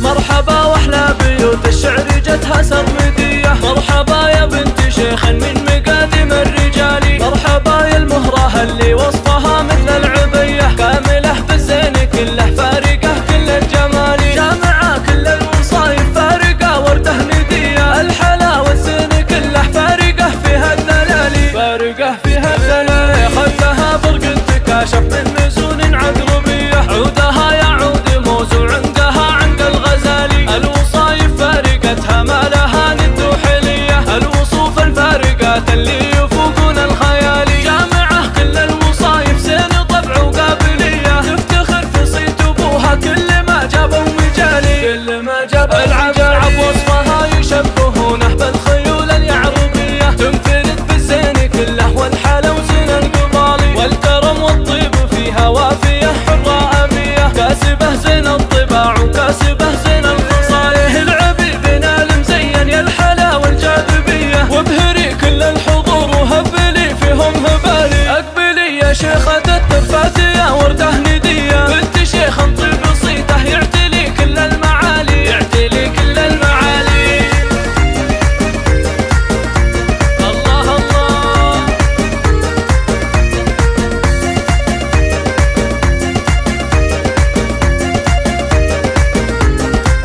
مرحبا واحلى بيوت الشعر جتها سرمدية، مرحبا يا بنت شيخ من مقادم الرجال، مرحبا يا المهرة اللي وصفها مثل العبية، كاملة بالزين كله فارقة كل الجمال، جامعة كل الوصايف فارقة ورده ندية، الحلا والزين كله فارقة فيها الدلال، فارقة فيها الدلال، خدها برق تكاشف من مزون عقربية، عودها يعود موز وعندها عند الغزالي، الوصايف فارقتها ما لها ند وحلية، الوصوف الفارقات اللي يفوقون الخيال، جامعة كل الوصايف زين طبع وقابلية، تفتخر في صيت ابوها كل ما جابوا مجالي، كل ما جاب العجب وصفها يشبهونه بالخيول اليعربية، تنفرد بالزين كله والحلا وزين القبالي، والكرم والطيب فيها وافية حرة أبية، كاسبه زين الطباع وكاسبه زين الخصاله، العبي بنا المزين يا الحلا والجاذبية، وابهري كل الحضور وهبلي فيهم هبالي، اقبلي يا شيخة الترفاتية ورده ندية، بنت شيخ طيب صيته يعتلي كل المعالي، يعتلي كل المعالي. الله الله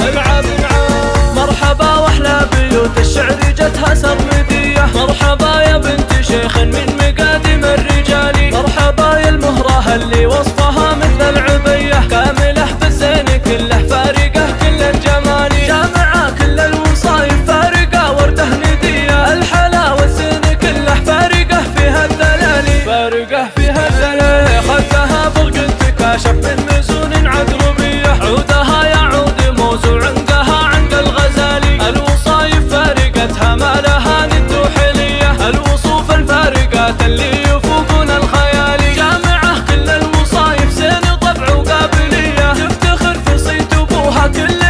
العب العب، مرحبا واحلى بيوت الشعر جتها سرمدية، مرحبا يا بنت شيخ من مقادم الرجال، مرحبا يا المهرة اللي وصفها مثل العبية، كاملة بالزين كله فارقة كل الجمال، جامعة كل الوصايف فارقة ورده ندية، الحلا والزين كله فارقة فيها الدلال، فارقة فيها الدلال، خدها برق تكاشف من مزون عقربية، عودها يعود موز وعندها عند الغزالي، الوصايف فارقتها ما لها ند وحلية، الوصوف الفارقات اللي يفوقون الخيال، جامعة كل الوصايف زين طبع وقابلية، تفتخر في صيت ابوها كل